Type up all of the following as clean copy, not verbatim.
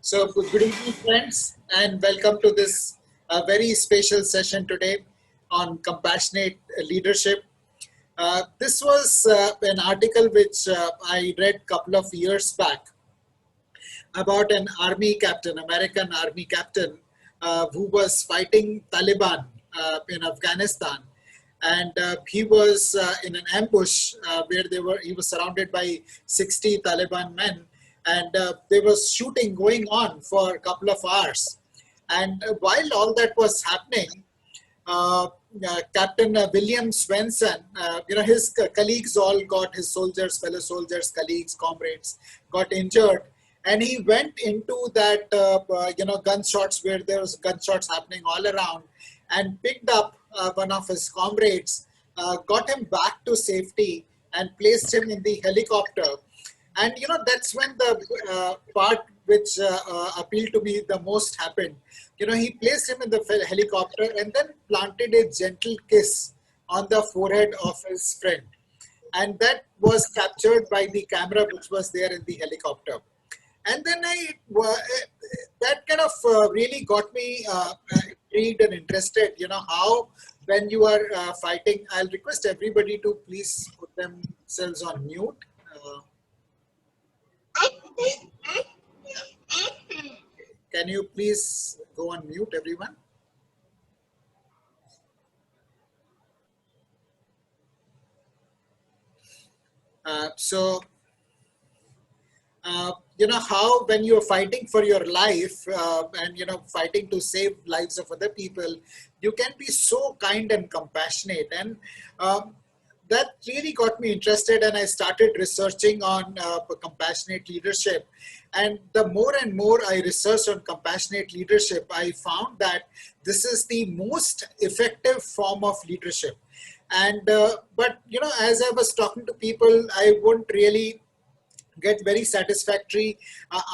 So, good evening, friends, and welcome to this very special session today on compassionate leadership. This was an article which I read a couple of years back about an army captain, American army captain, who was fighting Taliban in Afghanistan. And he was in an ambush where he was surrounded by 60 Taliban men, and there was shooting going on for a couple of hours. And while all that was happening, Captain William Swenson, his colleagues all got, his soldiers, fellow soldiers, colleagues, comrades, got injured, and he went into that, gunshots where there was gunshots happening all around, and picked up one of his comrades, got him back to safety, and placed him in the helicopter. And that's when the part which appealed to me the most happened. He placed him in the helicopter and then planted a gentle kiss on the forehead of his friend. And that was captured by the camera which was there in the helicopter. And then that kind of really got me intrigued and interested. How when you are fighting, I'll request everybody to please put themselves on mute. Can you please go on mute, everyone? How when you're fighting for your life and fighting to save lives of other people, you can be so kind and compassionate, and that really got me interested, and I started researching on compassionate leadership. And the more and more I researched on compassionate leadership, I found that this is the most effective form of leadership. And but as I was talking to people, I wouldn't really get very satisfactory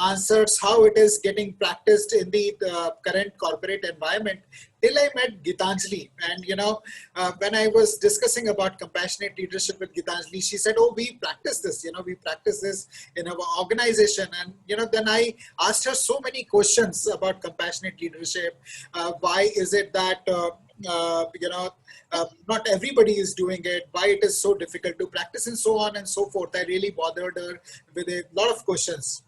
answers how it is getting practiced in the current corporate environment, till I met Geetanjali. And when I was discussing about compassionate leadership with Geetanjali, she said, oh, we practice this, we practice this in our organization. And then I asked her so many questions about compassionate leadership. Why is it that not everybody is doing it, why it is so difficult to practice, and so on and so forth. I really bothered her with a lot of questions.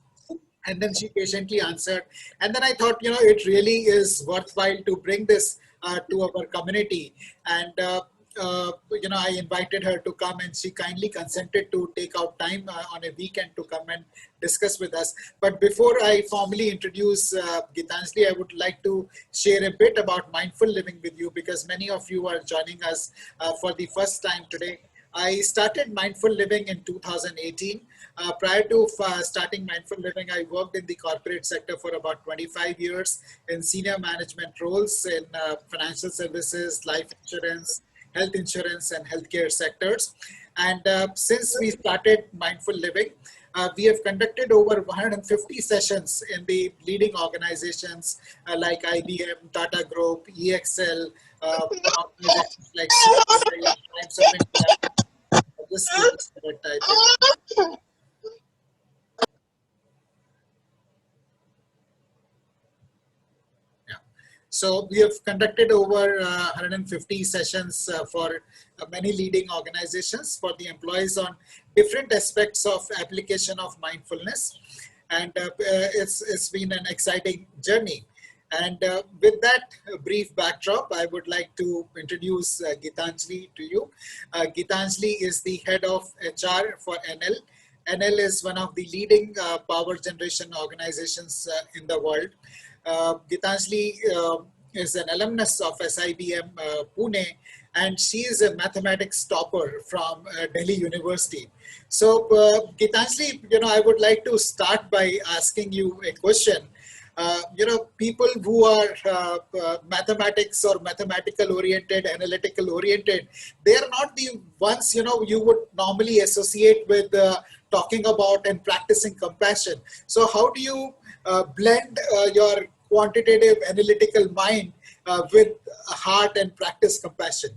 And then she patiently answered. And then I thought, it really is worthwhile to bring this to our community. And, I invited her to come, and she kindly consented to take out time on a weekend to come and discuss with us. But before I formally introduce Geetanjali, I would like to share a bit about mindful living with you, because many of you are joining us for the first time today. I started mindful living in 2018. Prior to starting mindful living, I worked in the corporate sector for about 25 years in senior management roles in financial services, life insurance, health insurance, and healthcare sectors. And since we started mindful living, we have conducted over 150 sessions in the leading organizations like IBM, Tata Group, EXL, organizations like CSI, Times of India. Just give us a minute, I think. So we have conducted over 150 sessions for many leading organizations for the employees on different aspects of application of mindfulness. And it's been an exciting journey. And with that brief backdrop, I would like to introduce Geetanjali to you. Geetanjali is the head of HR for NL. NL is one of the leading power generation organizations in the world. Geetanjali is an alumnus of SIBM Pune, and she is a mathematics topper from Delhi University. So, Geetanjali, I would like to start by asking you a question. People who are mathematics or mathematical oriented, analytical oriented, they are not the ones, you would normally associate with talking about and practicing compassion. So how do you blend your quantitative analytical mind with heart and practice compassion?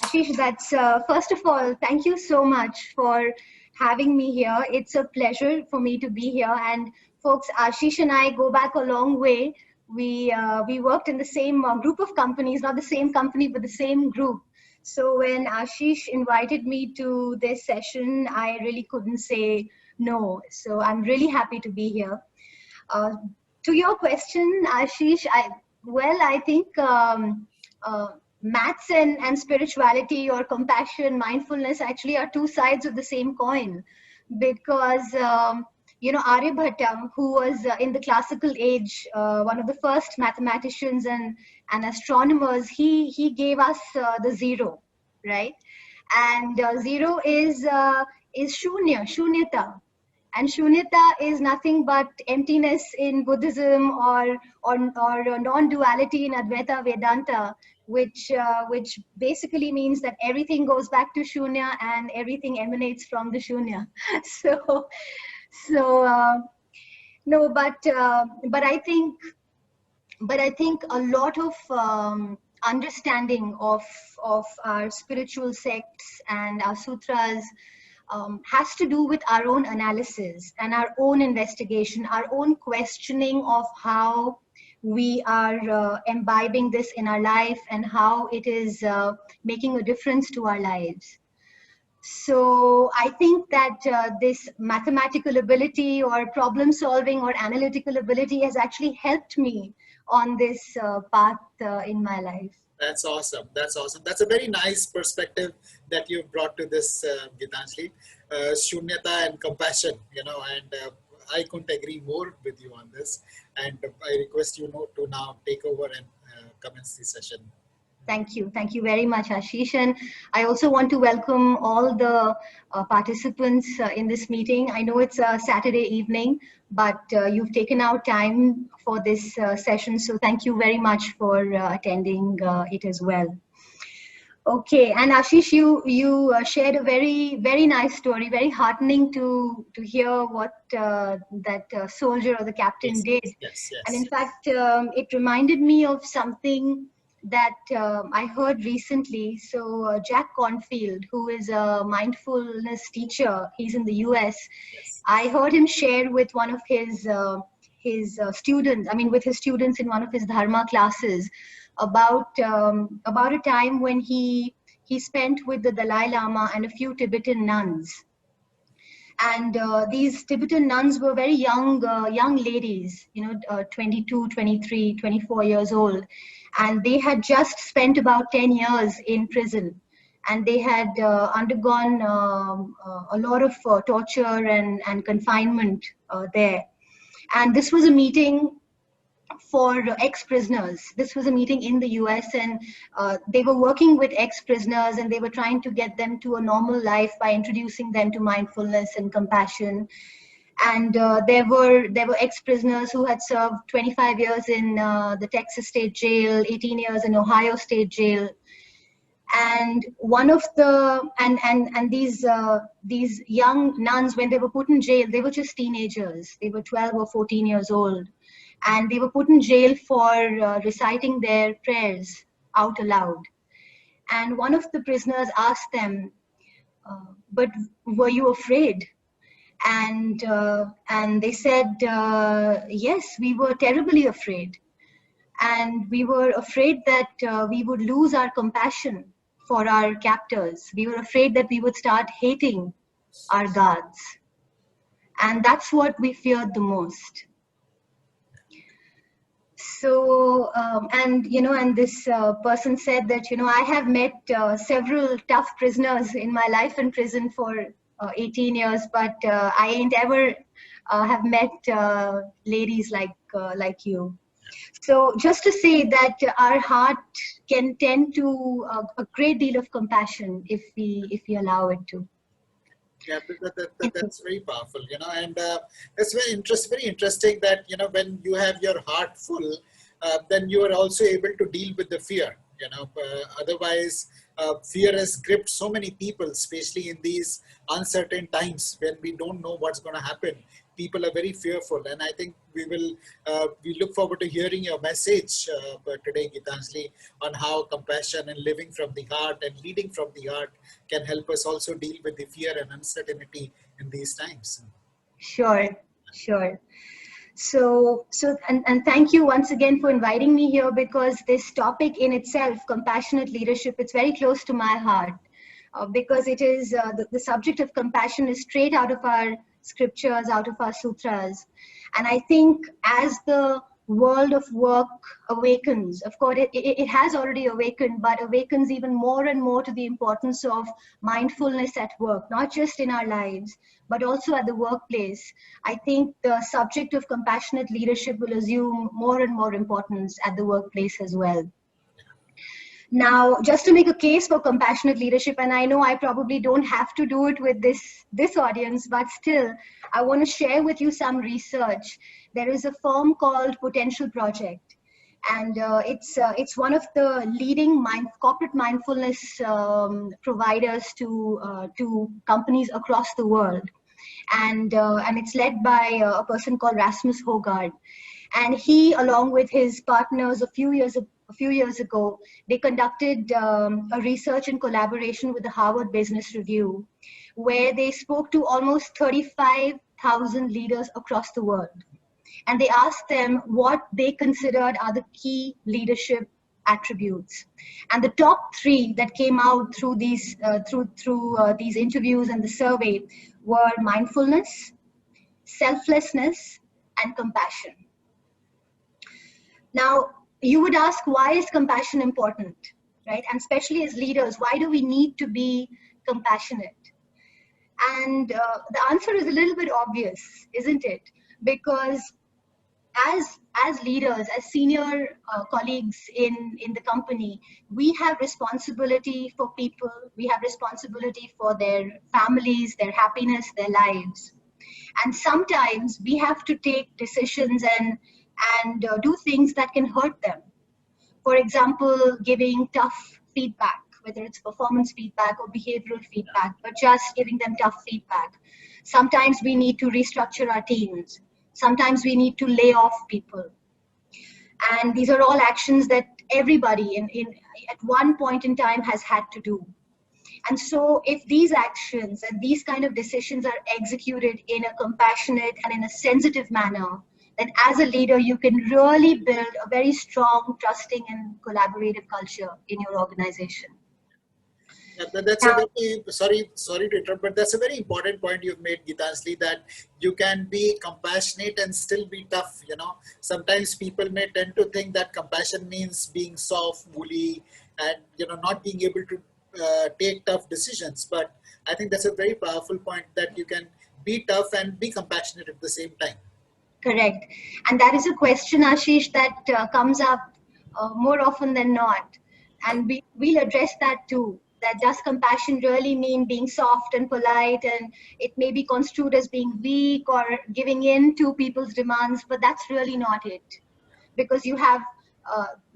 Ashish, that's first of all, thank you so much for having me here. It's a pleasure for me to be here. And folks, Ashish and I go back a long way. We worked in the same group of companies, not the same company, but the same group. So when Ashish invited me to this session, I really couldn't say no. So I'm really happy to be here. Uh, to your question, Ashish, I think uh, maths and spirituality or compassion, mindfulness actually are two sides of the same coin, because Aryabhatta, who was in the classical age, one of the first mathematicians and astronomers, he gave us the zero, right? And zero is shunyata, and shunyata is nothing but emptiness in Buddhism, or non-duality in Advaita Vedanta, which basically means that everything goes back to shunya and everything emanates from the shunya. So so no, but I think a lot of understanding of our spiritual sects and our sutras has to do with our own analysis and our own investigation, our own questioning of how we are imbibing this in our life and how it is making a difference to our lives. So I think that this mathematical ability or problem solving or analytical ability has actually helped me on this path in my life. That's awesome. That's awesome. That's a very nice perspective that you've brought to this, Geetanjali. Shunyata and compassion, and I couldn't agree more with you on this. And I request you to now take over and commence the session. Thank you. Thank you very much, Ashish. And I also want to welcome all the participants in this meeting. I know it's a Saturday evening, but you've taken out time for this session. So thank you very much for attending it as well. Okay, and Ashish, you shared a very nice story, very heartening to hear what that soldier or the captain did. Yes. And in fact, it reminded me of something that I heard recently. So Jack Cornfield, who is a mindfulness teacher, he's in the US. Yes. I heard him share with one of his students, with his students in one of his dharma classes, about a time when he spent with the Dalai Lama and a few Tibetan nuns. And these Tibetan nuns were very young ladies, 22, 23, 24 years old. And they had just spent about 10 years in prison. And they had undergone a lot of torture and confinement there. And this was a meeting for ex-prisoners. This was a meeting in the US, and they were working with ex-prisoners, and they were trying to get them to a normal life by introducing them to mindfulness and compassion. And there were ex-prisoners who had served 25 years in the Texas State Jail, 18 years in Ohio State Jail. And one of the and these young nuns, when they were put in jail, they were just teenagers. They were 12 or 14 years old. And they were put in jail for reciting their prayers out aloud. And one of the prisoners asked them, but were you afraid? And they said, yes, we were terribly afraid. And we were afraid that we would lose our compassion for our captors. We were afraid that we would start hating our guards. And that's what we feared the most. So, and this person said that, I have met several tough prisoners in my life in prison for 18 years, but I ain't ever have met ladies like you. So just to say that our heart can tend to a great deal of compassion if we allow it to. Yeah, that's very powerful, and it's very interesting that, when you have your heart full, then you are also able to deal with the fear, otherwise fear has gripped so many people, especially in these uncertain times when we don't know what's going to happen. people are very fearful. And I think we look forward to hearing your message today, Geetanjali, on how compassion and living from the heart and leading from the heart can help us also deal with the fear and uncertainty in these times. Sure, sure. And thank you once again for inviting me here, because this topic in itself, compassionate leadership, it's very close to my heart, because it is the subject of compassion is straight out of our scriptures, out of our sutras. And I think as the world of work awakens, of course it has already awakened, but awakens even more and more to the importance of mindfulness at work, not just in our lives, but also at the workplace. I think the subject of compassionate leadership will assume more and more importance at the workplace as well. Now, just to make a case for compassionate leadership, and I know I probably don't have to do it with this audience, but still, I want to share with you some research. There is a firm called Potential Project, and it's one of the leading corporate mindfulness providers to companies across the world, and it's led by a person called Rasmus Hogard. And he, along with his partners, a few years ago, they conducted a research in collaboration with the Harvard Business Review, where they spoke to almost 35,000 leaders across the world. And they asked them what they considered are the key leadership attributes. And the top three that came out through these interviews and the survey were mindfulness, selflessness, and compassion. Now, you would ask, why is compassion important, right? And especially as leaders, why do we need to be compassionate? And the answer is a little bit obvious, isn't it? Because as leaders, as senior colleagues in the company, we have responsibility for people. We have responsibility for their families, their happiness, their lives. And sometimes we have to take decisions and do things that can hurt them. For example, giving tough feedback, whether it's performance feedback or behavioral feedback, but just giving them tough feedback. Sometimes we need to restructure our teams. Sometimes we need to lay off people. And these are all actions that everybody at one point in time has had to do. And so if these actions and these kind of decisions are executed in a compassionate and in a sensitive manner, then as a leader, you can really build a very strong, trusting, and collaborative culture in your organization. Yeah, that's a very, sorry to interrupt, but that's a very important point you've made, Geetanjali, that you can be compassionate and still be tough. Sometimes people may tend to think that compassion means being soft, woolly, and not being able to take tough decisions. But I think that's a very powerful point, that you can be tough and be compassionate at the same time. Correct. And that is a question, Ashish, that comes up more often than not. And we'll address that too. That does compassion really mean being soft and polite, and it may be construed as being weak or giving in to people's demands, but that's really not it. Because you have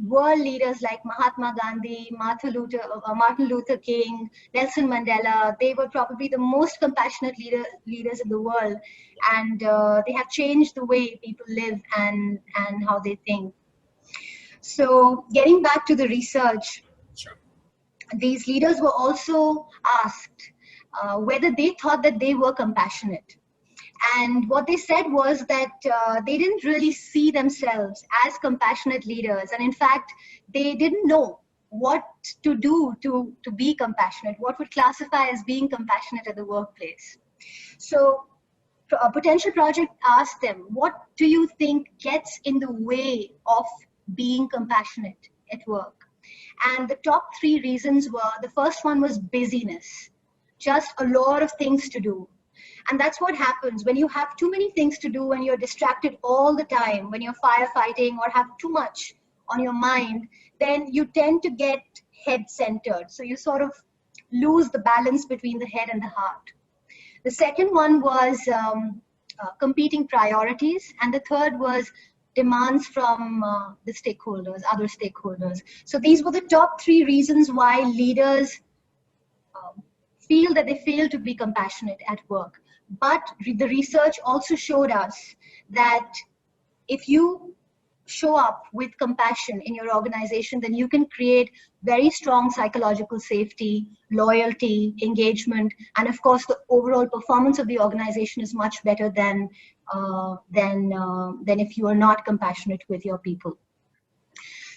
world leaders like Mahatma Gandhi, Martin Luther King, Nelson Mandela. They were probably the most compassionate leaders in the world, and they have changed the way people live and how they think. So getting back to the research, Sure. These leaders were also asked whether they thought that they were compassionate. And what they said was that they didn't really see themselves as compassionate leaders. And in fact, they didn't know what to do to be compassionate, what would classify as being compassionate at the workplace. So a Potential Project asked them, what do you think gets in the way of being compassionate at work? And the top three reasons were, the first one was busyness, just a lot of things to do. And that's what happens when you have too many things to do and you're distracted all the time, when you're firefighting or have too much on your mind, then you tend to get head-centered. So you sort of lose the balance between the head and the heart. The second one was competing priorities. And the third was demands from the stakeholders, other stakeholders. So these were the top three reasons why leaders feel that they fail to be compassionate at work. But the research also showed us that if you show up with compassion in your organization, then you can create very strong psychological safety, loyalty, engagement, and of course, the overall performance of the organization is much better than if you are not compassionate with your people.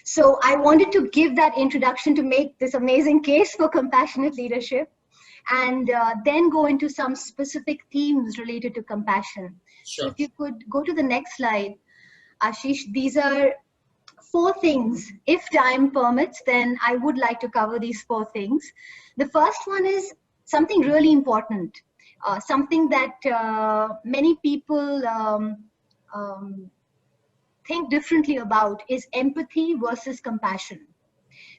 So I wanted to give that introduction to make this amazing case for compassionate leadership, and then go into some specific themes related to compassion. So Sure. if you could go to the next slide, Ashish, these are 4 things. If time permits, then I would like to cover these 4 things. The first one is something really important, something that many people think differently about, is empathy versus compassion.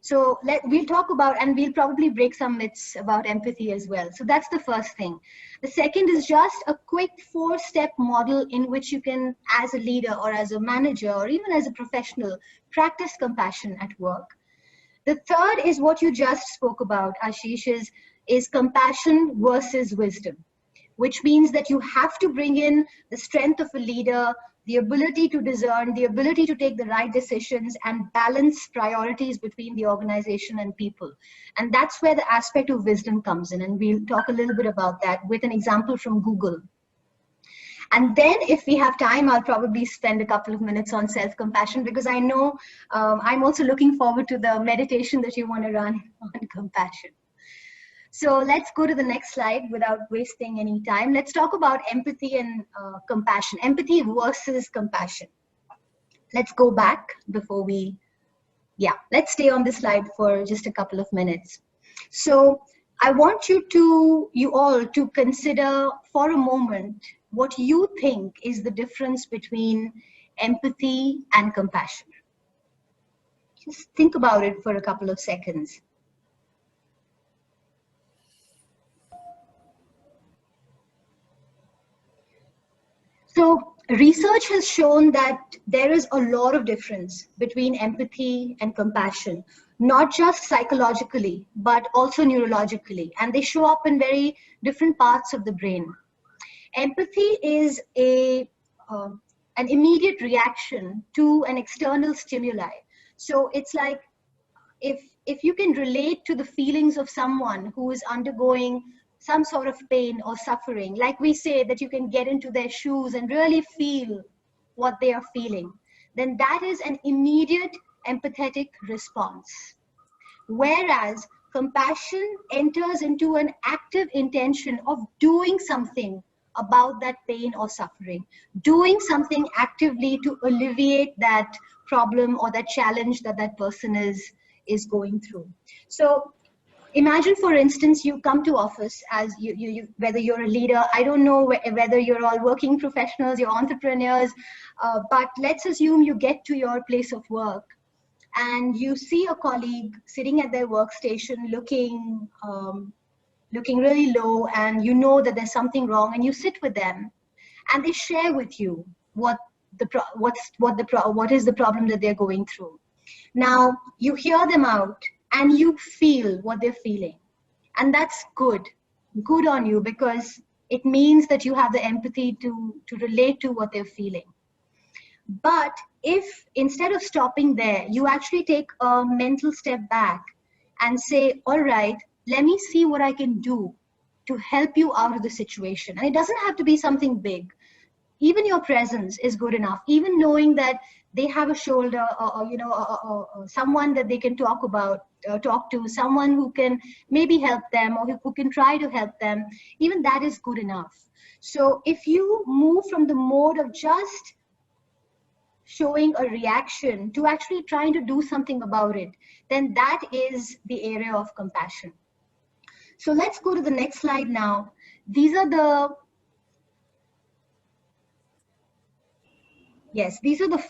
So we'll talk about, and we'll probably break some myths about empathy as well. So that's the first thing. The second is just a quick 4-step model in which you can, as a leader or as a manager or even as a professional, practice compassion at work. The third is what you just spoke about, Ashish, is compassion versus wisdom, which means that you have to bring in the strength of a leader, the ability to discern, the ability to take the right decisions and balance priorities between the organization and people. And that's where the aspect of wisdom comes in. And we'll talk a little bit about that with an example from Google. And then if we have time, I'll probably spend a couple of minutes on self-compassion, because I know I'm also looking forward to the meditation that you want to run on compassion. So let's go to the next slide without wasting any time. Let's talk about empathy and compassion. Empathy versus compassion. Let's go back before let's stay on this slide for just a couple of minutes. So I want you all to consider for a moment what you think is the difference between empathy and compassion. Just think about it for a couple of seconds. So research has shown that there is a lot of difference between empathy and compassion, not just psychologically, but also neurologically, and they show up in very different parts of the brain. Empathy is an immediate reaction to an external stimuli. So it's like if you can relate to the feelings of someone who is undergoing some sort of pain or suffering, like we say that you can get into their shoes and really feel what they are feeling, then that is an immediate empathetic response. Whereas compassion enters into an active intention of doing something about that pain or suffering, doing something actively to alleviate that problem or that challenge that that person is going through. So imagine, for instance, you come to office as whether you're a leader, I don't know whether you're all working professionals, you're entrepreneurs, but let's assume you get to your place of work and you see a colleague sitting at their workstation looking really low, and you know that there's something wrong, and you sit with them and they share with you what is the problem that they're going through. Now you hear them out and you feel what they're feeling, and that's good on you, because it means that you have the empathy to relate to what they're feeling. But if instead of stopping there, you actually take a mental step back and say, all right, let me see what I can do to help you out of the situation. And it doesn't have to be something big. Even your presence is good enough. Even knowing that they have a shoulder, or someone that they can talk to, someone who can maybe help them, or who can try to help them, even that is good enough. So if you move from the mode of just showing a reaction to actually trying to do something about it, then that is the area of compassion. So let's go to the next slide now. These are the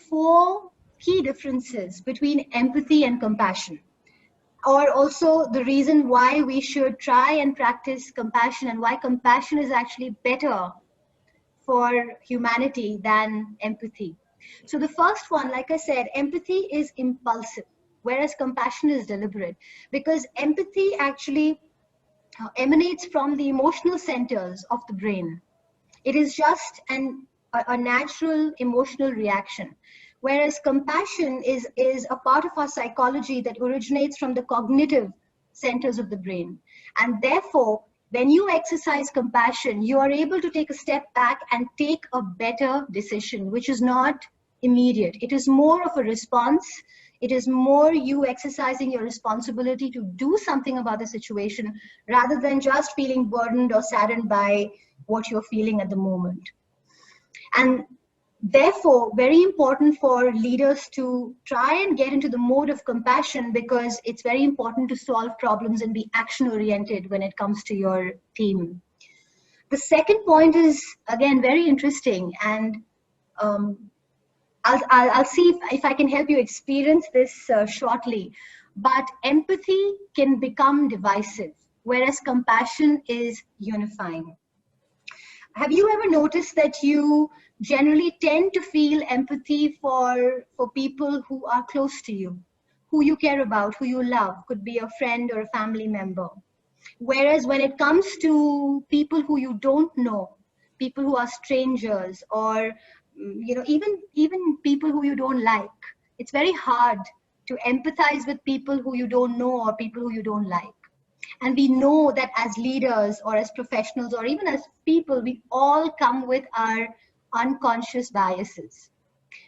4 key differences between empathy and compassion, or also the reason why we should try and practice compassion, and why compassion is actually better for humanity than empathy. So the first one, like I said, empathy is impulsive, whereas compassion is deliberate, because empathy actually emanates from the emotional centers of the brain. It is just a natural emotional reaction. Whereas compassion is a part of our psychology that originates from the cognitive centers of the brain. And therefore, when you exercise compassion, you are able to take a step back and take a better decision, which is not immediate. It is more of a response. It is more you exercising your responsibility to do something about the situation rather than just feeling burdened or saddened by what you're feeling at the moment. And therefore, very important for leaders to try and get into the mode of compassion, because it's very important to solve problems and be action oriented when it comes to your team. The second point is, again, very interesting, and I'll see if I can help you experience this shortly. But empathy can become divisive, whereas compassion is unifying. Have you ever noticed that you generally tend to feel empathy for people who are close to you, who you care about, who you love, could be a friend or a family member? Whereas when it comes to people who you don't know, people who are strangers, or even people who you don't like, it's very hard to empathize with people who you don't know or people who you don't like. And we know that as leaders or as professionals or even as people, we all come with our unconscious biases.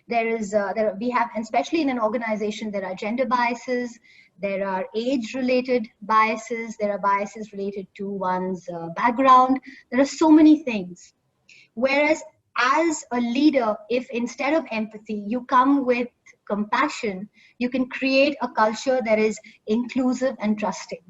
We have, especially in an organization, there are gender biases, there are age-related biases, there are biases related to one's background. There are so many things. Whereas as a leader, if instead of empathy, you come with compassion, you can create a culture that is inclusive and trusting.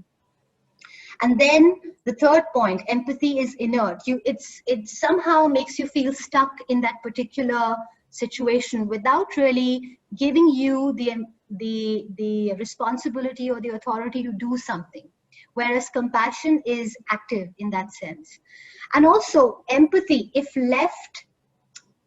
And then the third point, empathy is inert. It somehow makes you feel stuck in that particular situation without really giving you the responsibility or the authority to do something. Whereas compassion is active in that sense. And also empathy, if left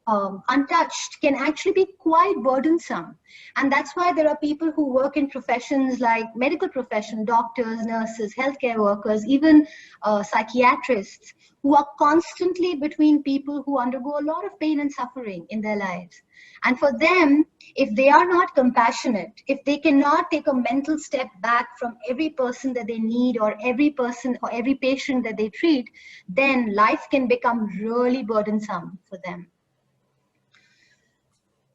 untouched, can actually be quite burdensome. And that's why there are people who work in professions like medical profession, doctors, nurses, healthcare workers, even psychiatrists, who are constantly between people who undergo a lot of pain and suffering in their lives. And for them, if they are not compassionate, if they cannot take a mental step back from every person that they need or every person or every patient that they treat, then life can become really burdensome for them.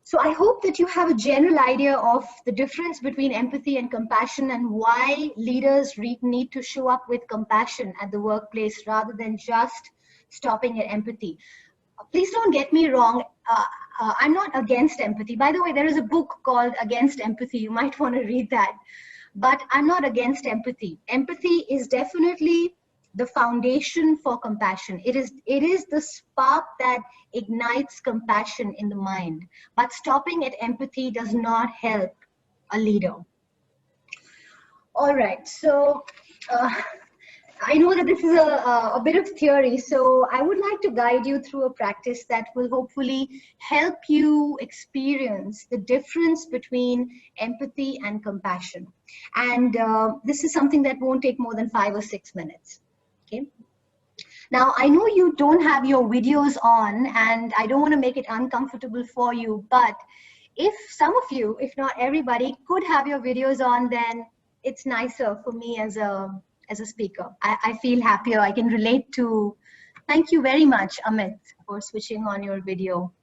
So I hope that you have a general idea of the difference between empathy and compassion and why leaders need to show up with compassion at the workplace rather than just stopping at empathy. Please don't get me wrong. I'm not against empathy. By the way, there is a book called Against Empathy. You might want to read that. But I'm not against empathy. Empathy is definitely the foundation for compassion. It is the spark that ignites compassion in the mind. But stopping at empathy does not help a leader. All right, so I know that this is a bit of theory, so I would like to guide you through a practice that will hopefully help you experience the difference between empathy and compassion. And this is something that won't take more than 5 or 6 minutes. Okay. Now, I know you don't have your videos on, and I don't want to make it uncomfortable for you, but if some of you, if not everybody, could have your videos on, then it's nicer for me as a speaker. I feel happier. I can relate to. Thank you very much, Amit, for switching on your video.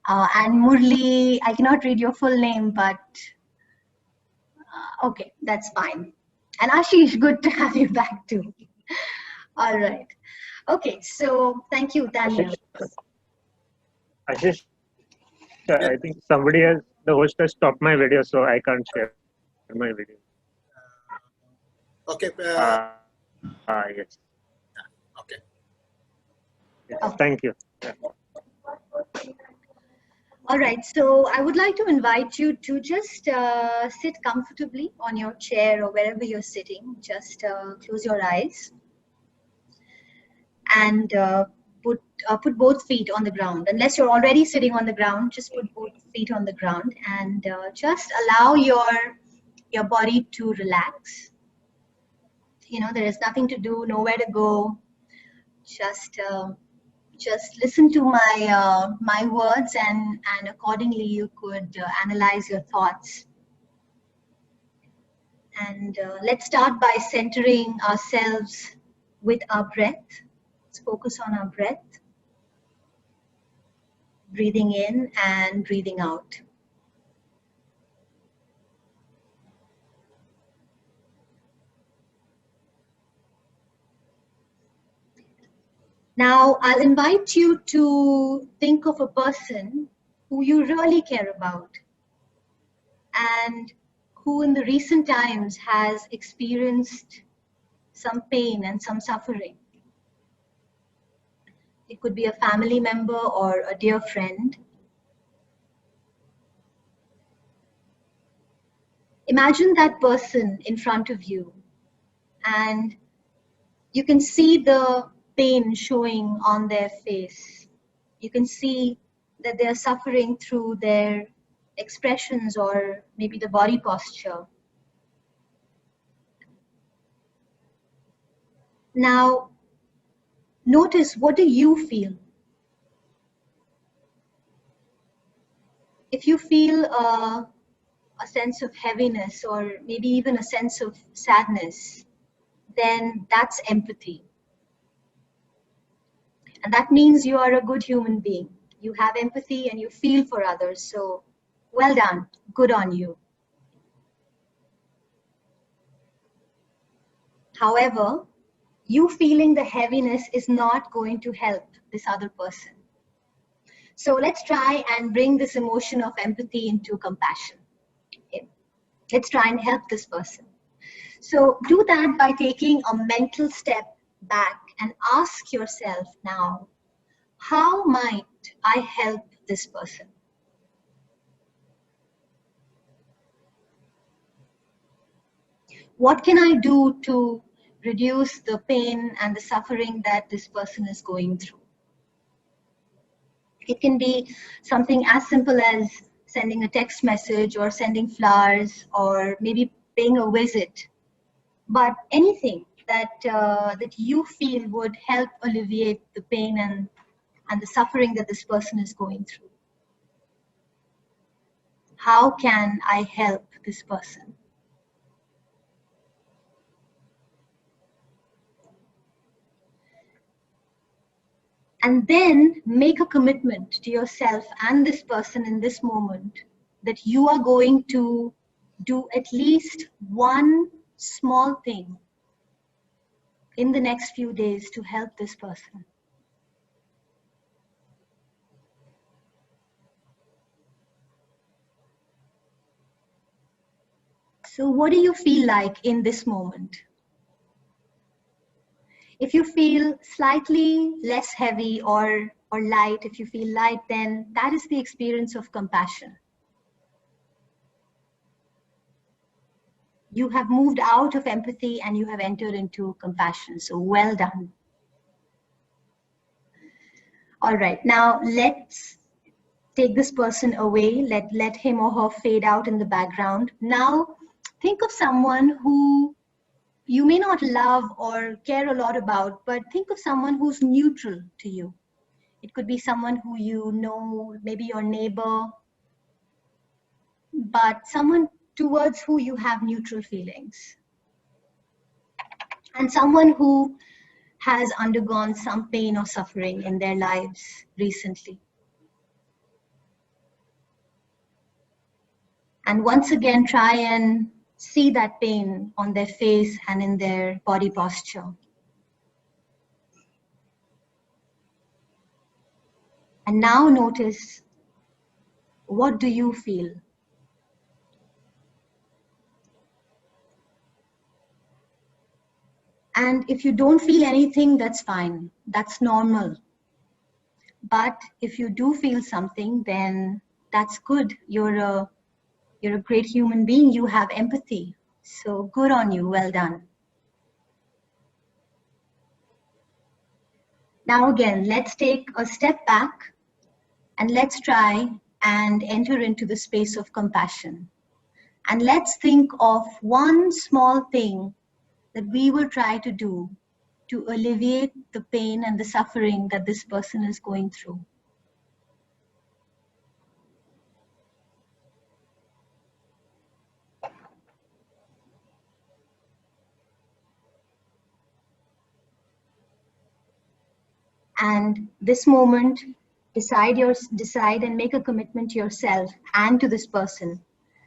And Murli, I cannot read your full name, but okay, that's fine. And Ashish, good to have you back too. All right. Okay, so thank you, Tanya. Ashish, I think the host has stopped my video, so I can't share my video. Okay. Yes. Okay. Yes. Thank you. Yeah. All right, so I would like to invite you to just sit comfortably on your chair or wherever you're sitting. Just close your eyes and put both feet on the ground. Unless you're already sitting on the ground, just put both feet on the ground and just allow your body to relax. You know, there is nothing to do, nowhere to go. Just Just listen to my words, and accordingly you could analyze your thoughts. And let's start by centering ourselves with our breath. Let's focus on our breath, breathing in and breathing out. Now, I'll invite you to think of a person who you really care about and who in the recent times has experienced some pain and some suffering. It could be a family member or a dear friend. Imagine that person in front of you, and you can see the pain showing on their face. You can see that they are suffering through their expressions or maybe the body posture. Now, notice, what do you feel? If you feel a sense of heaviness or maybe even a sense of sadness, then that's empathy. And that means you are a good human being. You have empathy and you feel for others. So, well done. Good on you. However, you feeling the heaviness is not going to help this other person. So let's try and bring this emotion of empathy into compassion. Okay? Let's try and help this person. So do that by taking a mental step back and ask yourself now, how might I help this person? What can I do to reduce the pain and the suffering that this person is going through? It can be something as simple as sending a text message or sending flowers or maybe paying a visit. But anything that you feel would help alleviate the pain and the suffering that this person is going through. How can I help this person? And then make a commitment to yourself and this person in this moment that you are going to do at least one small thing in the next few days to help this person. So what do you feel like in this moment? If you feel slightly less heavy or light, if you feel light, then that is the experience of compassion. You have moved out of empathy and you have entered into compassion. So well done. All right, now let's take this person away. Let him or her fade out in the background. Now think of someone who you may not love or care a lot about, but think of someone who's neutral to you. It could be someone who you know, maybe your neighbor, but someone towards who you have neutral feelings. And someone who has undergone some pain or suffering in their lives recently. And once again, try and see that pain on their face and in their body posture. And now notice, what do you feel? And if you don't feel anything, that's fine. That's normal. But if you do feel something, then that's good. You're a great human being. You have empathy. So good on you. Well done. Now again, let's take a step back and let's try and enter into the space of compassion. And let's think of one small thing that we will try to do to alleviate the pain and the suffering that this person is going through. And this moment, decide and make a commitment to yourself and to this person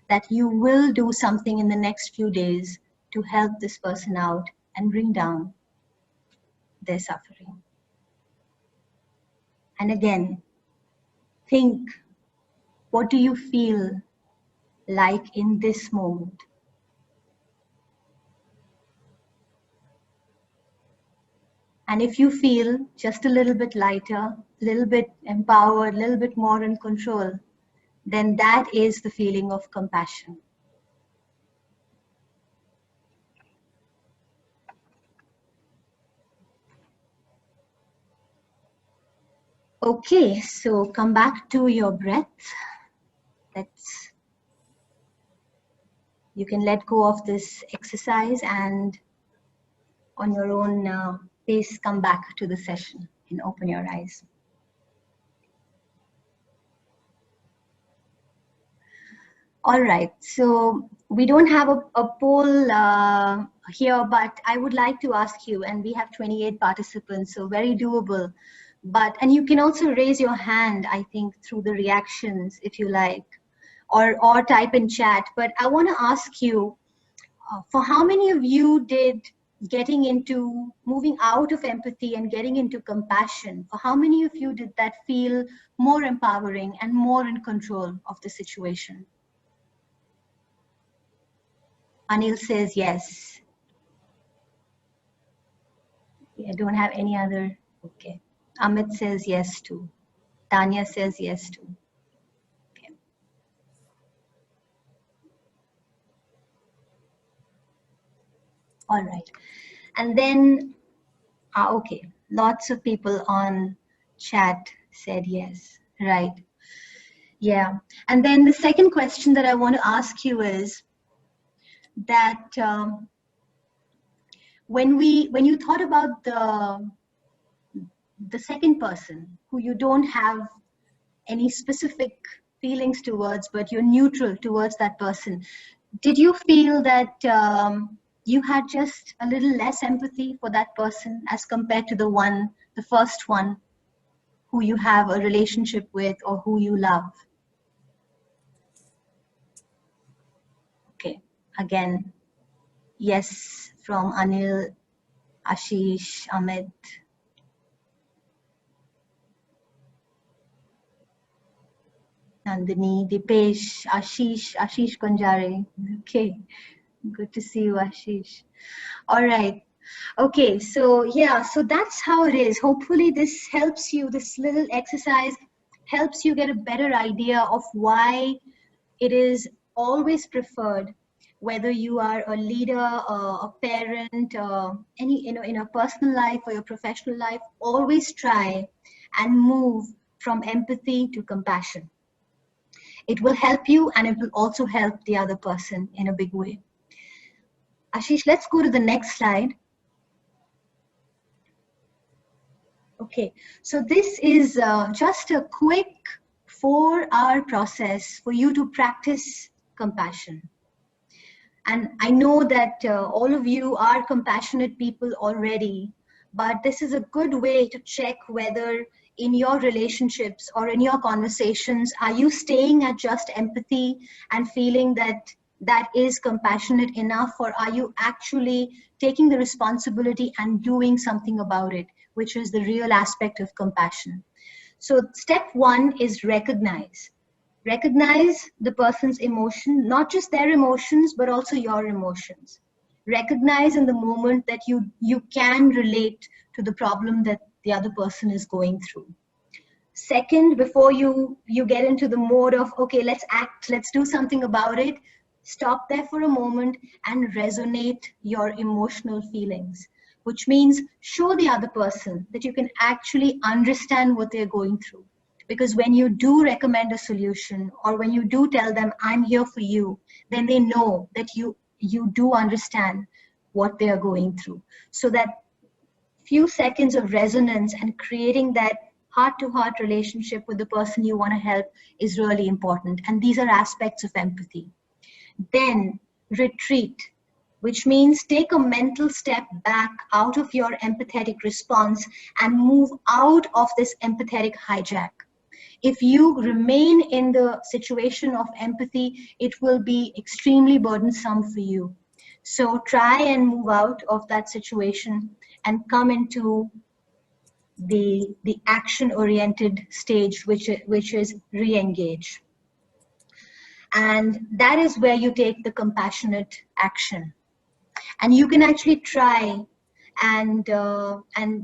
that you will do something in the next few days to help this person out and bring down their suffering. And again, think, what do you feel like in this moment? And if you feel just a little bit lighter, a little bit empowered, a little bit more in control, then that is the feeling of compassion. Okay, so come back to your breath. You can let go of this exercise and on your own pace, come back to the session and open your eyes. All right, so we don't have a poll here, but I would like to ask you, and we have 28 participants, so very doable. And you can also raise your hand, I think, through the reactions if you like, or type in chat. But I want to ask you, for how many of you did getting into moving out of empathy and getting into compassion, for how many of you did that feel more empowering and more in control of the situation? Anil says yes. I don't have any other. Okay. Amit says yes too. Tanya says yes too. Okay. All right. And then, okay, lots of people on chat said yes. Right. Yeah. And then the second question that I want to ask you is that when you thought about the second person who you don't have any specific feelings towards, but you're neutral towards that person, did you feel that you had just a little less empathy for that person as compared to the first one who you have a relationship with or who you love? Okay, again, yes from Anil, Ashish, Amit. Nandini, Dipesh, Ashish Kanjare. Okay, good to see you, Ashish. All right. Okay, so yeah, so that's how it is. Hopefully this helps you, this little exercise helps you get a better idea of why it is always preferred, whether you are a leader, a parent, in a personal life or your professional life, always try and move from empathy to compassion. It will help you and it will also help the other person in a big way. Ashish, let's go to the next slide. Okay, so this is just a quick 4-hour process for you to practice compassion. And I know that all of you are compassionate people already, but this is a good way to check whether in your relationships or in your conversations, are you staying at just empathy and feeling that that is compassionate enough, or are you actually taking the responsibility and doing something about it, which is the real aspect of compassion. So step 1 is recognize. Recognize the person's emotion, not just their emotions, but also your emotions. Recognize in the moment that you can relate to the problem that the other person is going through. Second, before you get into the mode of, okay, let's act, let's do something about it, stop there for a moment and resonate your emotional feelings, which means show the other person that you can actually understand what they're going through. Because when you do recommend a solution or when you do tell them, I'm here for you, then they know that you do understand what they are going through. So that few seconds of resonance and creating that heart-to-heart relationship with the person you want to help is really important. And these are aspects of empathy. Then retreat, which means take a mental step back out of your empathetic response and move out of this empathetic hijack. If you remain in the situation of empathy, it will be extremely burdensome for you. So try and move out of that situation and come into the action-oriented stage, which is re-engage. And that is where you take the compassionate action. And you can actually try and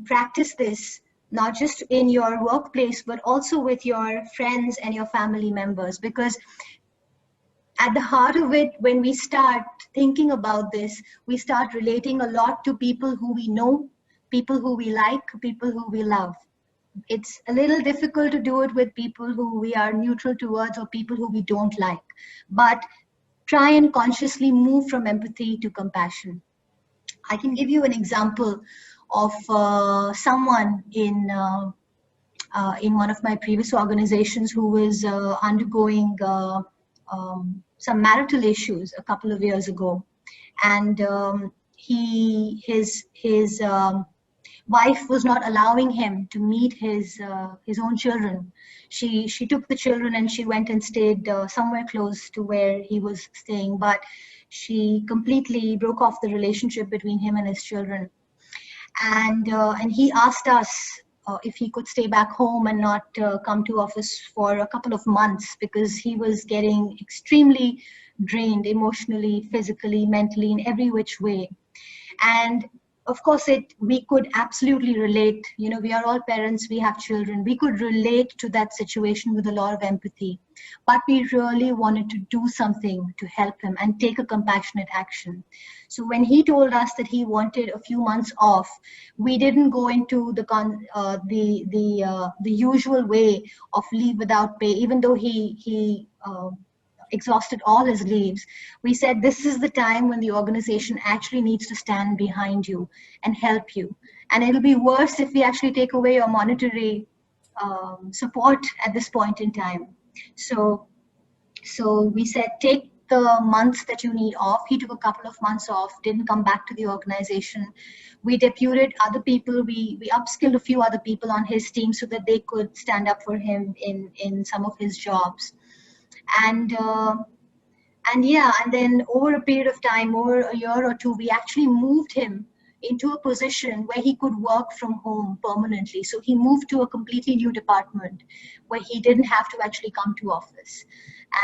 practice this not just in your workplace, but also with your friends and your family members, because at the heart of it, when we start thinking about this, we start relating a lot to people who we know, people who we like, people who we love. It's a little difficult to do it with people who we are neutral towards or people who we don't like. But try and consciously move from empathy to compassion. I can give you an example of someone in one of my previous organizations who was undergoing some marital issues a couple of years ago, and his wife was not allowing him to meet his own children. She took the children and she went and stayed somewhere close to where he was staying, but she completely broke off the relationship between him and his children. And he asked us if he could stay back home and not come to office for a couple of months, because he was getting extremely drained emotionally, physically, mentally, in every which way. And of course, we could absolutely relate. You know, we are all parents, we have children. We could relate to that situation with a lot of empathy, but we really wanted to do something to help him and take a compassionate action. So when he told us that he wanted a few months off, we didn't go into the usual way of leave without pay, even though he exhausted all his leaves. We said this is the time when the organization actually needs to stand behind you and help you. And it'll be worse if we actually take away your monetary support at this point in time. So we said, take the months that you need off. He took a couple of months off, didn't come back to the organization. We deputed other people. We upskilled a few other people on his team so that they could stand up for him in some of his jobs. And then over a period of time, over a year or two, we actually moved him into a position where he could work from home permanently. So he moved to a completely new department where he didn't have to actually come to office,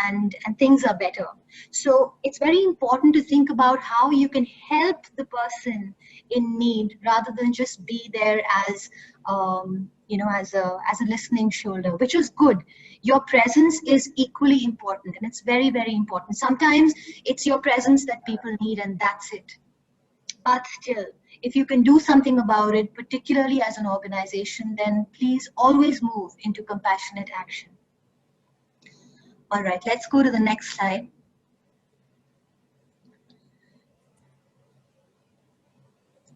and things are better. So it's very important to think about how you can help the person in need rather than just be there as as a listening shoulder, which is good. Your presence is equally important, and it's very, very important. Sometimes it's your presence that people need, and that's it. But still, if you can do something about it, particularly as an organization, then please always move into compassionate action. All right, let's go to the next slide.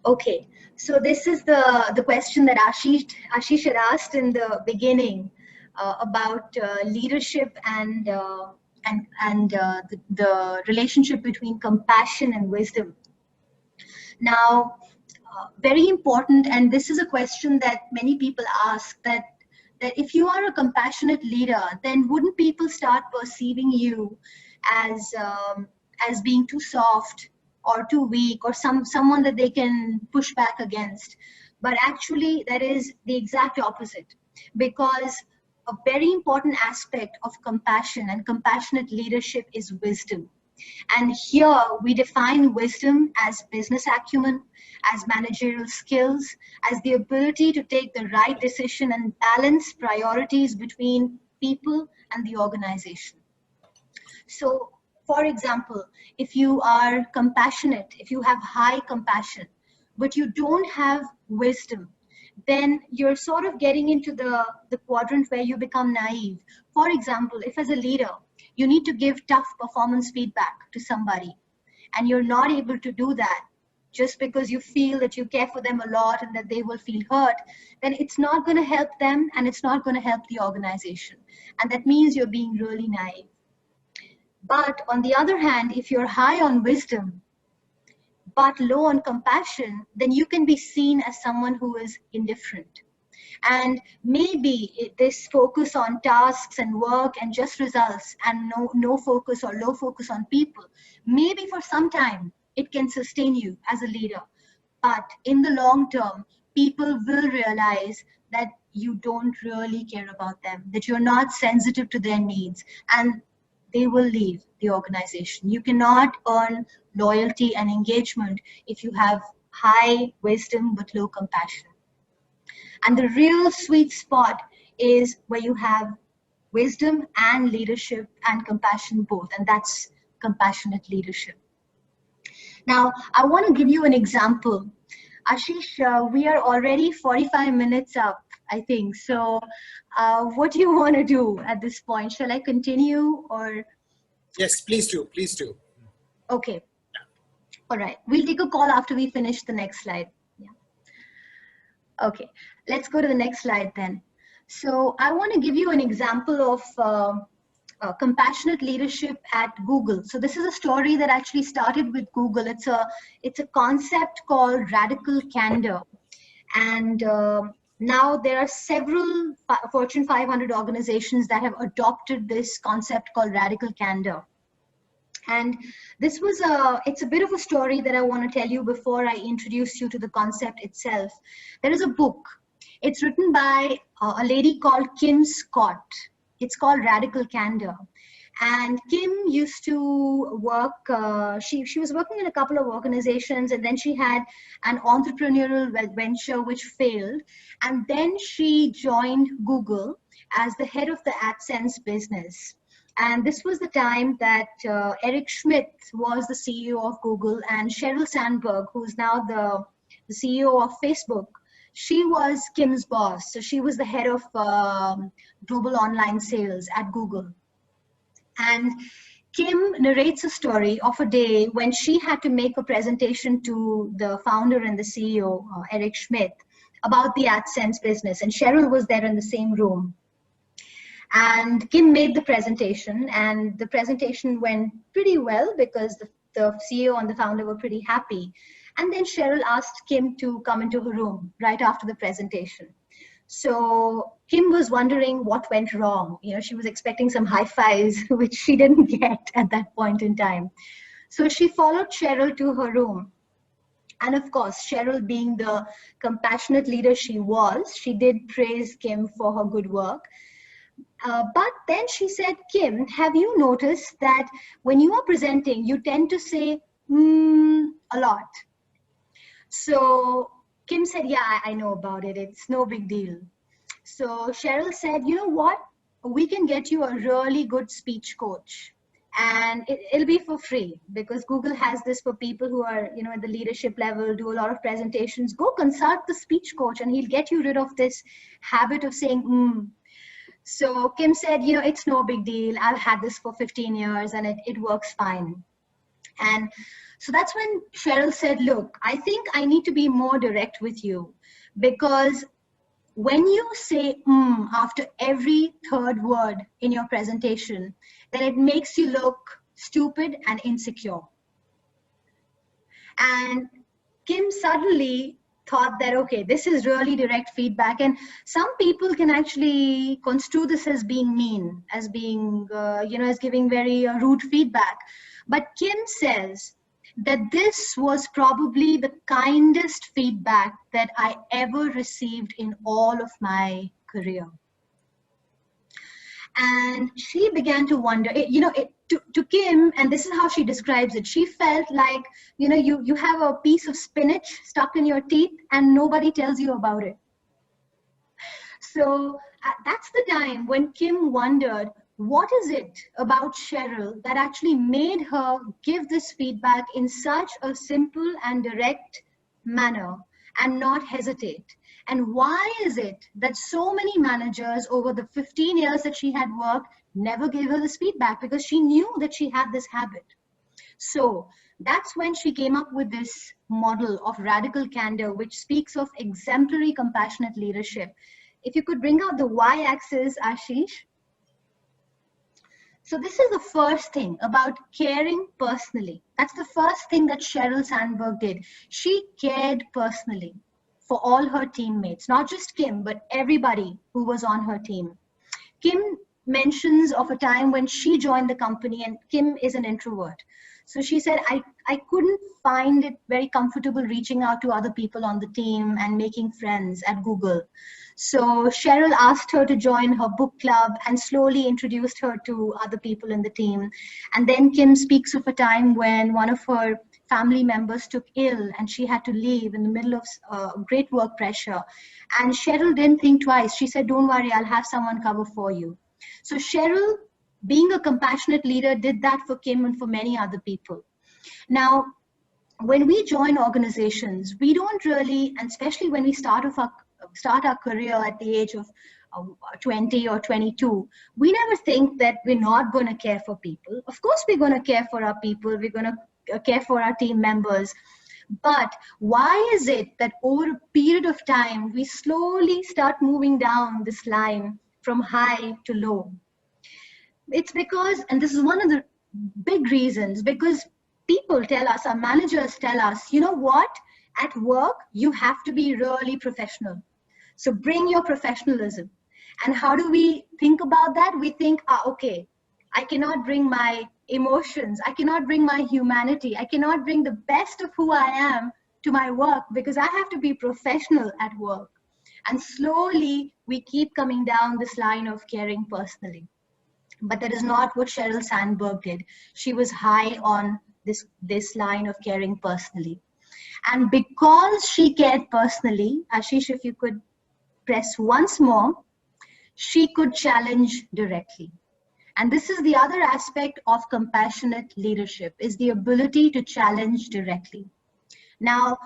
Okay, so this is the question that Ashish had asked in the beginning about leadership and the relationship between compassion and wisdom. Now, very important, and this is a question that many people ask, that if you are a compassionate leader, then wouldn't people start perceiving you as being too soft or too weak or someone that they can push back against? But actually, that is the exact opposite, because a very important aspect of compassion and compassionate leadership is wisdom. And here we define wisdom as business acumen, as managerial skills, as the ability to take the right decision and balance priorities between people and the organization. So, for example, if you are compassionate, if you have high compassion, but you don't have wisdom, then you're sort of getting into the quadrant where you become naive. For example, if as a leader, you need to give tough performance feedback to somebody, and you're not able to do that, just because you feel that you care for them a lot and that they will feel hurt, then it's not going to help them and it's not going to help the organization. And that means you're being really naive. But on the other hand, if you're high on wisdom, but low on compassion, then you can be seen as someone who is indifferent. And maybe this focus on tasks and work and just results and no focus or low focus on people, maybe for some time it can sustain you as a leader. But in the long term, people will realize that you don't really care about them, that you're not sensitive to their needs, and they will leave the organization. You cannot earn loyalty and engagement if you have high wisdom but low compassion. And the real sweet spot is where you have wisdom and leadership and compassion both, and that's compassionate leadership. Now, I want to give you an example. Ashish, we are already 45 minutes up, I think. So what do you want to do at this point? Shall I continue or? Yes, please do. Please do. Okay. All right. We'll take a call after we finish the next slide. Yeah. Okay. Let's go to the next slide then. So I want to give you an example of compassionate leadership at Google. So this is a story that actually started with Google. It's a concept called radical candor. And now there are several Fortune 500 organizations that have adopted this concept called radical candor. And this was it's a bit of a story that I want to tell you before I introduce you to the concept itself. There is a book. It's written by a lady called Kim Scott. It's called Radical Candor. And Kim used to work, she was working in a couple of organizations, and then she had an entrepreneurial venture which failed. And then she joined Google as the head of the AdSense business. And this was the time that Eric Schmidt was the CEO of Google, and Sheryl Sandberg, who's now the CEO of Facebook, she was Kim's boss. So she was the head of global online sales at Google. And Kim narrates a story of a day when she had to make a presentation to the founder and the CEO, Eric Schmidt, about the AdSense business. And Sheryl was there in the same room. And Kim made the presentation, and the presentation went pretty well because the CEO and the founder were pretty happy. And then Sheryl asked Kim to come into her room right after the presentation. So Kim was wondering what went wrong. You know, she was expecting some high fives, which she didn't get at that point in time. So she followed Sheryl to her room. And of course, Sheryl, being the compassionate leader she was, she did praise Kim for her good work. But then she said, Kim, have you noticed that when you are presenting, you tend to say, a lot? So Kim said, yeah, I know about it. It's no big deal. So Sheryl said, you know what? We can get you a really good speech coach. And it'll be for free, because Google has this for people who are, you know, at the leadership level, do a lot of presentations. Go consult the speech coach and he'll get you rid of this habit of saying, So Kim said, you know, it's no big deal. I've had this for 15 years and it works fine. And so that's when Sheryl said, look, I think I need to be more direct with you, because when you say after every third word in your presentation, then it makes you look stupid and insecure. And Kim suddenly thought that, okay, this is really direct feedback. And some people can actually construe this as being mean, as being, as giving very rude feedback. But Kim says that this was probably the kindest feedback that I ever received in all of my career. And she began to wonder, to Kim, and this is how she describes it, she felt like, you have a piece of spinach stuck in your teeth and nobody tells you about it. So that's the time when Kim wondered, what is it about Sheryl that actually made her give this feedback in such a simple and direct manner and not hesitate? And why is it that so many managers over the 15 years that she had worked never gave her this feedback? Because she knew that she had this habit. So That's when she came up with this model of radical candor, which speaks of exemplary compassionate leadership. If you could bring out the y-axis, Ashish. So this is the first thing about caring personally. That's the first thing that Sheryl Sandberg did. She cared personally for all her teammates, not just Kim, but everybody who was on her team. Kim mentions of a time when she joined the company, and Kim is an introvert. So she said, I couldn't find it very comfortable reaching out to other people on the team and making friends at Google. So Sheryl asked her to join her book club and slowly introduced her to other people in the team. And then Kim speaks of a time when one of her family members took ill and she had to leave in the middle of great work pressure. And Sheryl didn't think twice. She said, don't worry, I'll have someone cover for you. So Sheryl, being a compassionate leader, did that for Kim and for many other people. Now, when we join organizations, we don't really, and especially when we start our career at the age of 20 or 22, we never think that we're not going to care for people. Of course, we're going to care for our people. We're going to care for our team members. But why is it that over a period of time, we slowly start moving down this line from high to low? It's because, and this is one of the big reasons, because people tell us, our managers tell us, you know what, at work, you have to be really professional. So bring your professionalism. And how do we think about that? We think, okay, I cannot bring my emotions. I cannot bring my humanity. I cannot bring the best of who I am to my work because I have to be professional at work. And slowly we keep coming down this line of caring personally. But that is not what Sheryl Sandberg did. She was high on this line of caring personally. And because she cared personally, Ashish, if you could press once more, she could challenge directly. And this is the other aspect of compassionate leadership, is the ability to challenge directly. Now,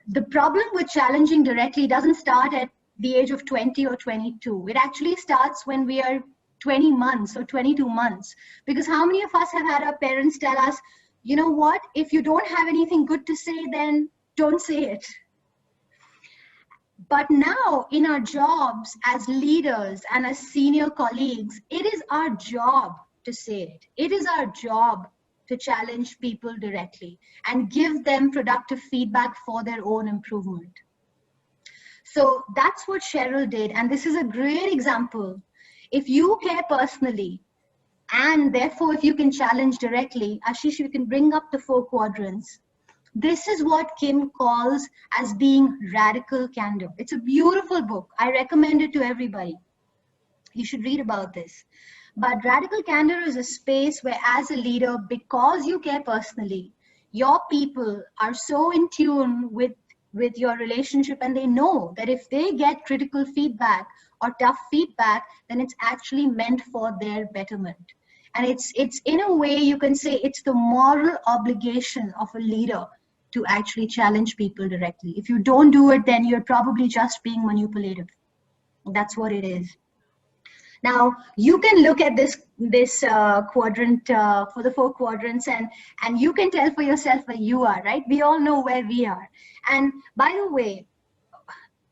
the problem with challenging directly doesn't start at the age of 20 or 22. It actually starts when we are 20 months or 22 months. Because how many of us have had our parents tell us, you know what, if you don't have anything good to say, then don't say it. But now in our jobs as leaders and as senior colleagues, it is our job to say it. It is our job to challenge people directly and give them productive feedback for their own improvement. So that's what Sheryl did. And this is a great example. If you care personally, and therefore if you can challenge directly, Ashish, you can bring up the 4 quadrants. This is what Kim calls as being radical candor. It's a beautiful book. I recommend it to everybody. You should read about this. But radical candor is a space where, as a leader, because you care personally, your people are so in tune with your relationship, and they know that if they get critical feedback or tough feedback, then it's actually meant for their betterment. And it's in a way, you can say it's the moral obligation of a leader to actually challenge people directly. If you don't do it, then you're probably just being manipulative. That's what it is. Now, you can look at this quadrant for the 4 quadrants, and you can tell for yourself where you are, right? We all know where we are. And by the way,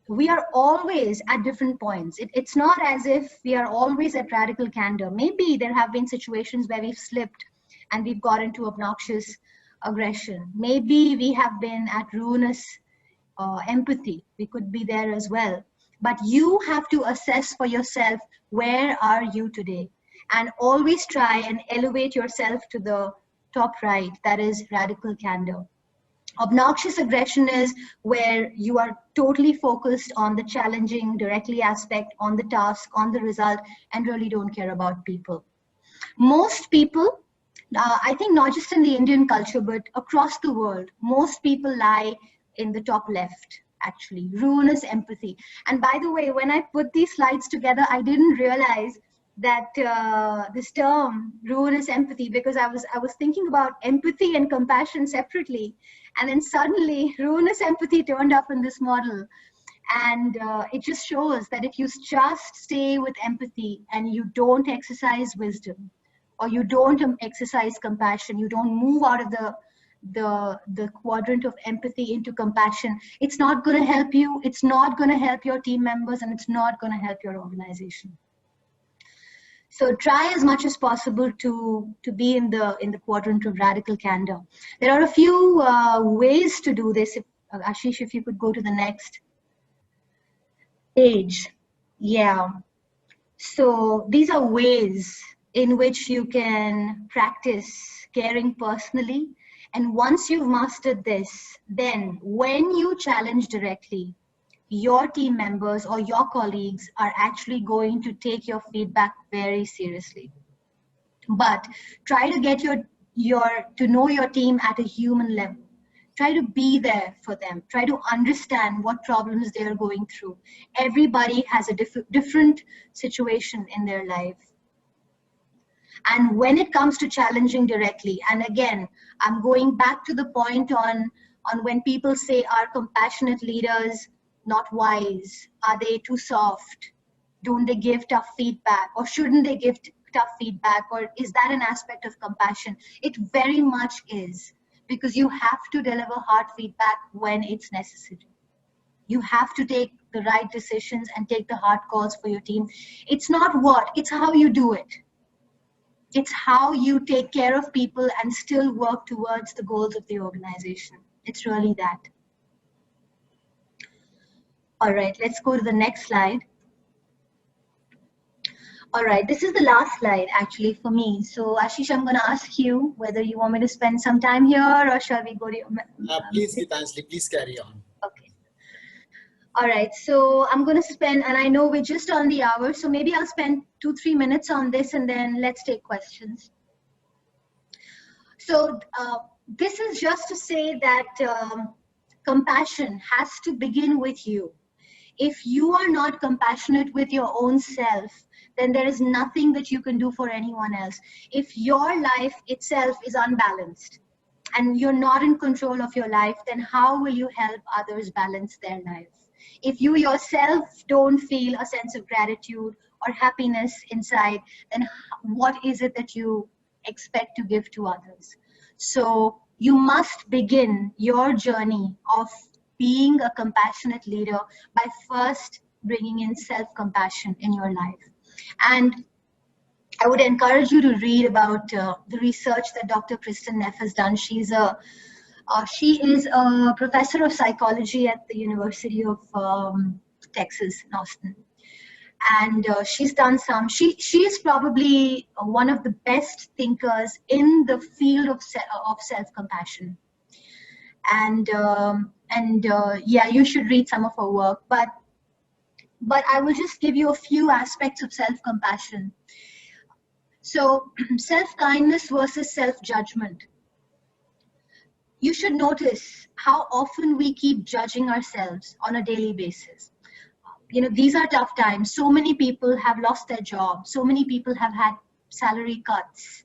we are always at different points. It's not as if we are always at radical candor. Maybe there have been situations where we've slipped and we've got into obnoxious aggression. Maybe we have been at ruinous empathy. We could be there as well. But you have to assess for yourself, where are you today? And always try and elevate yourself to the top right. That is radical candor. Obnoxious aggression is where you are totally focused on the challenging directly aspect, on the task, on the result, and really don't care about people. Most people, I think not just in the Indian culture, but across the world, most people lie in the top left, actually. Ruinous empathy. And by the way, when I put these slides together, I didn't realize that this term, ruinous empathy, because I was thinking about empathy and compassion separately. And then suddenly, ruinous empathy turned up in this model. And it just shows that if you just stay with empathy and you don't exercise wisdom, or you don't exercise compassion, you don't move out of the quadrant of empathy into compassion, it's not going to help you, it's not going to help your team members, and it's not going to help your organization. So try as much as possible to be in the quadrant of radical candor. There are a few ways to do this. Ashish, if you could go to the next page. Yeah. So these are ways in which you can practice caring personally. And once you've mastered this, then when you challenge directly, your team members or your colleagues are actually going to take your feedback very seriously. But try to get to know your team at a human level. Try to be there for them. Try to understand what problems they are going through. Everybody has a different situation in their life. And when it comes to challenging directly, and again, I'm going back to the point on when people say, are compassionate leaders not wise? Are they too soft? Don't they give tough feedback? Or shouldn't they give tough feedback? Or is that an aspect of compassion? It very much is, because you have to deliver hard feedback when it's necessary. You have to take the right decisions and take the hard calls for your team. It's not what, it's how you do it. It's how you take care of people and still work towards the goals of the organization. It's really that. All right, let's go to the next slide. All right, this is the last slide actually for me. So Ashish, I'm going to ask you whether you want me to spend some time here, or shall we go to please, Geetanjali, please carry on. Okay. All right, so I'm going to spend, and I know we're just on the hour, so maybe I'll spend 2-3 minutes on this and then let's take questions. So this is just to say that compassion has to begin with you. If you are not compassionate with your own self, then there is nothing that you can do for anyone else. If your life itself is unbalanced and you're not in control of your life, then how will you help others balance their life? If you yourself don't feel a sense of gratitude or happiness inside, then what is it that you expect to give to others? So you must begin your journey of being a compassionate leader by first bringing in self-compassion in your life. And I would encourage you to read about the research that Dr. Kristen Neff has done. She is a professor of psychology at the University of Texas in Austin. And she's done she is probably one of the best thinkers in the field of self-compassion. And yeah, you should read some of her work, but I will just give you a few aspects of self-compassion. So self-kindness versus self-judgment. You should notice how often we keep judging ourselves on a daily basis. You know, these are tough times. So many people have lost their jobs. So many people have had salary cuts.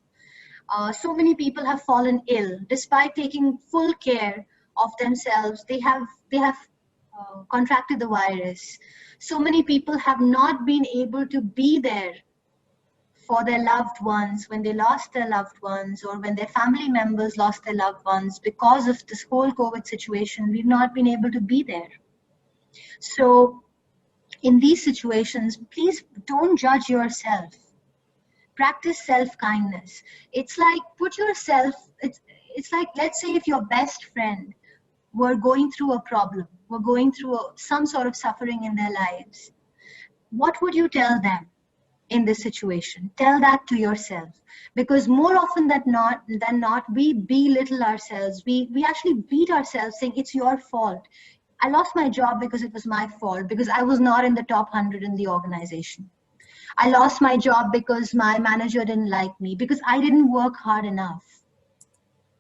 So many people have fallen ill. Despite taking full care of themselves, they have contracted the virus. So many people have not been able to be there for their loved ones when they lost their loved ones, or when their family members lost their loved ones. Because of this whole COVID situation, we've not been able to be there. So in these situations, please don't judge yourself. Practice self-kindness. It's like it's like, let's say if your best friend were going through a problem, were going through some sort of suffering in their lives, what would you tell them in this situation? Tell that to yourself. Because more often than not, we belittle ourselves. We actually beat ourselves saying, it's your fault. I lost my job because it was my fault, because I was not in the top 100 in the organization. I lost my job because my manager didn't like me, because I didn't work hard enough.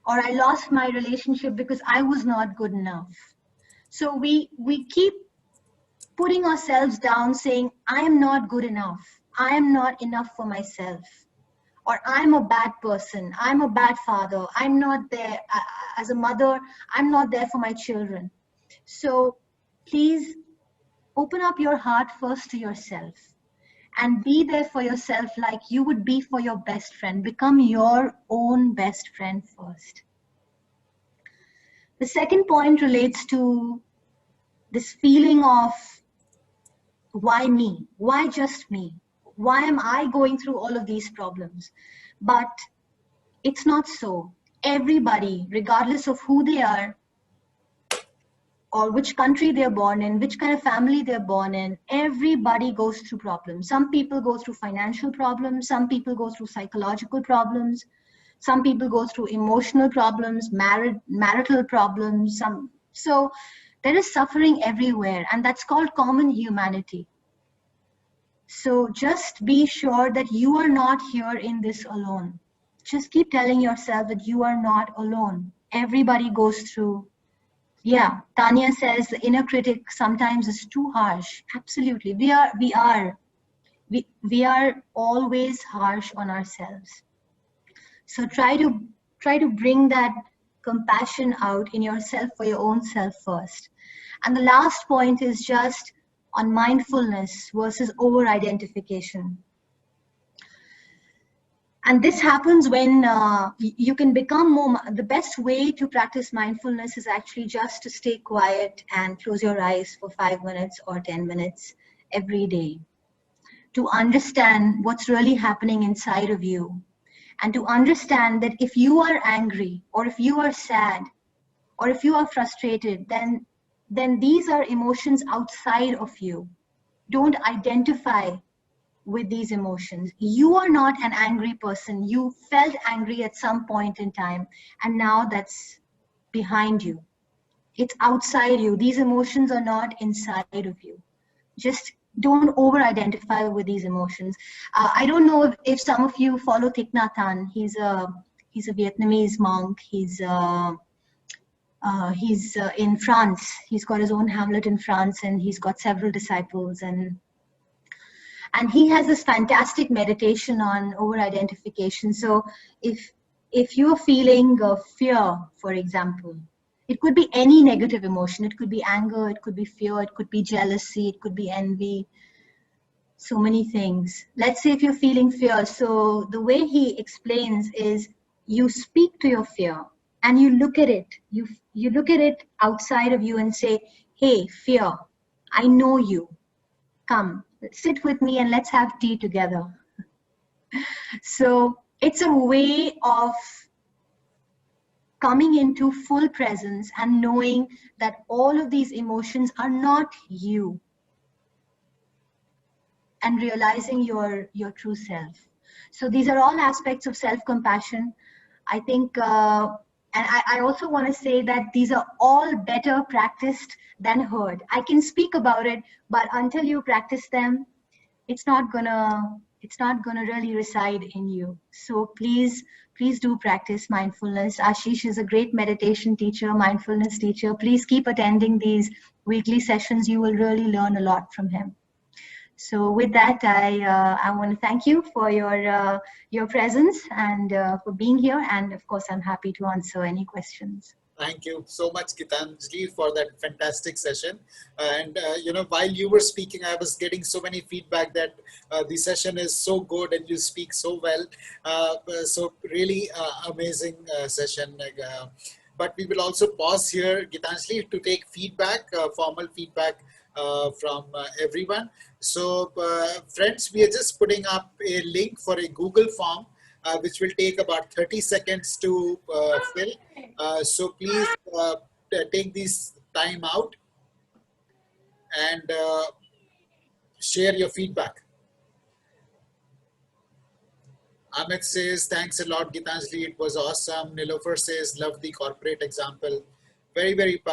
Or I lost my relationship because I was not good enough. So we keep putting ourselves down saying, I am not good enough. I am not enough for myself. Or I'm a bad person. I'm a bad father. I'm not there as a mother. I'm not there for my children. So please open up your heart first to yourself and be there for yourself like you would be for your best friend. Become your own best friend first. The second point relates to this feeling of why me? Why just me? Why am I going through all of these problems? But it's not so. Everybody, regardless of who they are, or which country they're born in, which kind of family they're born in, everybody goes through problems. Some people go through financial problems, some people go through psychological problems, some people go through emotional problems, marital problems. So there is suffering everywhere, and that's called common humanity. So just be sure that you are not here in this alone. Just keep telling yourself that you are not alone. Everybody goes through. Yeah, Tanya says the inner critic sometimes is too harsh. Absolutely. We are always harsh on ourselves. So try to bring that compassion out in yourself for your own self first. And the last point is just on mindfulness versus over identification. And this happens when you can become more. The best way to practice mindfulness is actually just to stay quiet and close your eyes for 5 minutes or 10 minutes every day, to understand what's really happening inside of you, and to understand that if you are angry, or if you are sad, or if you are frustrated, then these are emotions outside of you. Don't identify with these emotions. You are not an angry person. You felt angry at some point in time, and now that's behind you. It's outside you. These emotions are not inside of you. Just don't over identify with these emotions. I don't know if some of you follow Thich Nhat Hanh. He's a Vietnamese monk. He's in France. He's got his own hamlet in France, and he's got several disciples, and he has this fantastic meditation on over identification. So if you're feeling fear, for example, it could be any negative emotion. It could be anger, it could be fear, it could be jealousy, it could be envy, so many things. Let's say if you're feeling fear, so the way he explains is you speak to your fear and you look at it. You look at it outside of you and say, hey, fear, I know you. Come, sit with me and let's have tea together. So it's a way of coming into full presence and knowing that all of these emotions are not you, and realizing your true self. So these are all aspects of self-compassion. I think, and I also want to say that these are all better practiced than heard. I can speak about it, but until you practice them, it's not gonna really reside in you. So please do practice mindfulness. Ashish is a great meditation teacher, mindfulness teacher. Please keep attending these weekly sessions. You will really learn a lot from him. So with that, I want to thank you for your presence and for being here. And of course, I'm happy to answer any questions. Thank you so much, Geetanjali, for that fantastic session. And while you were speaking, I was getting so many feedback that the session is so good and you speak so well. So really amazing session. But we will also pause here, Geetanjali, to take feedback, formal feedback from everyone. So friends, we are just putting up a link for a Google form which will take about 30 seconds to fill. So please take this time out and share your feedback. Amit says, thanks a lot, Geetanjali. It was awesome. Nilofer says, love the corporate example. Very, very powerful.